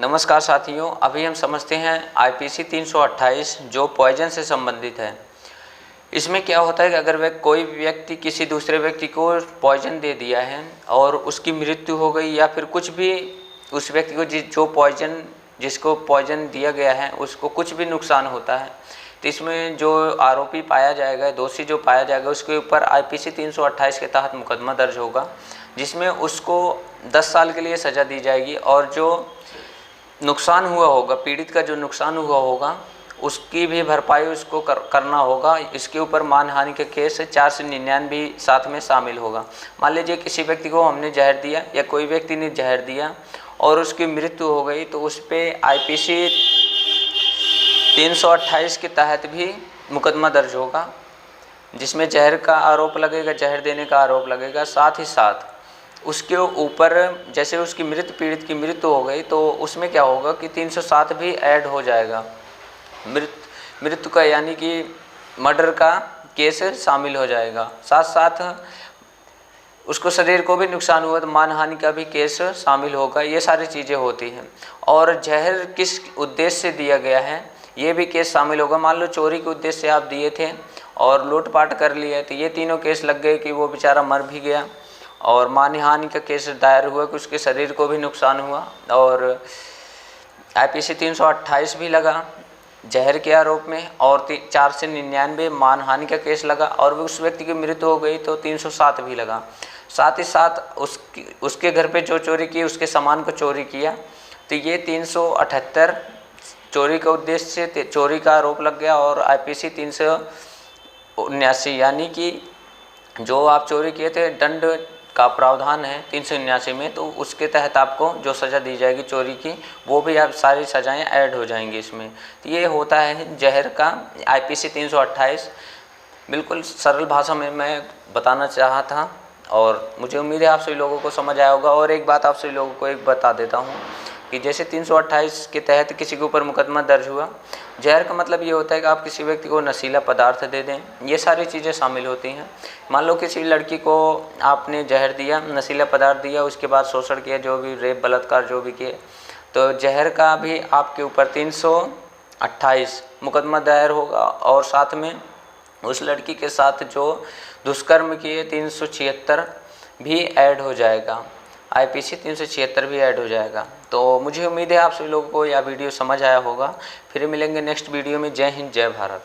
नमस्कार साथियों, अभी हम समझते हैं आईपीसी 328 जो पॉइजन से संबंधित है। इसमें क्या होता है कि अगर कोई व्यक्ति किसी दूसरे व्यक्ति को पॉइजन दे दिया है और उसकी मृत्यु हो गई या फिर कुछ भी उस व्यक्ति को जिसको पॉइजन दिया गया है उसको कुछ भी नुकसान होता है, तो इसमें जो आरोपी पाया जाएगा, दोषी जो पाया जाएगा, उसके ऊपर आईपीसी 328 के तहत मुकदमा दर्ज होगा, जिसमें उसको 10 साल के लिए सज़ा दी जाएगी और जो नुकसान हुआ होगा, पीड़ित का जो नुकसान हुआ होगा उसकी भी भरपाई उसको करना होगा। इसके ऊपर मानहानि के केस 499 साथ में शामिल होगा। मान लीजिए किसी व्यक्ति को हमने जहर दिया या कोई व्यक्ति ने जहर दिया और उसकी मृत्यु हो गई, तो उस पर आईपीसी 328 के तहत भी मुकदमा दर्ज होगा, जिसमें जहर का आरोप लगेगा, जहर देने का आरोप लगेगा। साथ ही साथ उसके ऊपर जैसे उसकी पीड़ित की मृत्यु हो गई तो उसमें क्या होगा कि 307 भी ऐड हो जाएगा, मृत्यु का यानी कि मर्डर का केस शामिल हो जाएगा। साथ साथ उसको शरीर को भी नुकसान हुआ तो मानहानि का भी केस शामिल होगा। ये सारी चीज़ें होती हैं। और जहर किस उद्देश्य से दिया गया है ये भी केस शामिल होगा। मान लो चोरी के उद्देश्य से आप दिए थे और लूटपाट कर लिया, तो ये तीनों केस लग गए कि वो बेचारा मर भी गया और मानहानि का केस दायर हुआ कि उसके शरीर को भी नुकसान हुआ और आईपीसी 328 भी लगा जहर के आरोप में और 499 मानहानि का केस लगा और उस व्यक्ति की मृत्यु हो गई तो 307 भी लगा। साथ ही साथ उसके घर पे जो चोरी की, उसके सामान को चोरी किया, तो ये 378 चोरी के उद्देश्य से चोरी का आरोप लग गया और आईपीसी 379 यानी कि जो आप चोरी किए थे दंड का प्रावधान है 379 में, तो उसके तहत आपको जो सज़ा दी जाएगी चोरी की वो भी आप सारी सज़ाएं ऐड हो जाएंगी इसमें। तो ये होता है जहर का आईपीसी 328। बिल्कुल सरल भाषा में मैं बताना चाहा था और मुझे उम्मीद है आप सभी लोगों को समझ आया होगा। और एक बात आप सभी लोगों को एक बता देता हूँ कि जैसे 328 के तहत किसी के ऊपर मुकदमा दर्ज हुआ, जहर का मतलब ये होता है कि आप किसी व्यक्ति को नशीला पदार्थ दे दें, ये सारी चीज़ें शामिल होती हैं। मान लो किसी लड़की को आपने जहर दिया, नशीला पदार्थ दिया, उसके बाद शोषण किया, जो भी रेप बलात्कार जो भी किए, तो जहर का भी आपके ऊपर 328 मुकदमा दायर होगा और साथ में उस लड़की के साथ जो दुष्कर्म किए 376 भी ऐड हो जाएगा, आईपीसी 376 भी ऐड हो जाएगा। तो मुझे उम्मीद है आप सभी लोगों को यह वीडियो समझ आया होगा। फिर मिलेंगे नेक्स्ट वीडियो में। जय हिंद, जय भारत।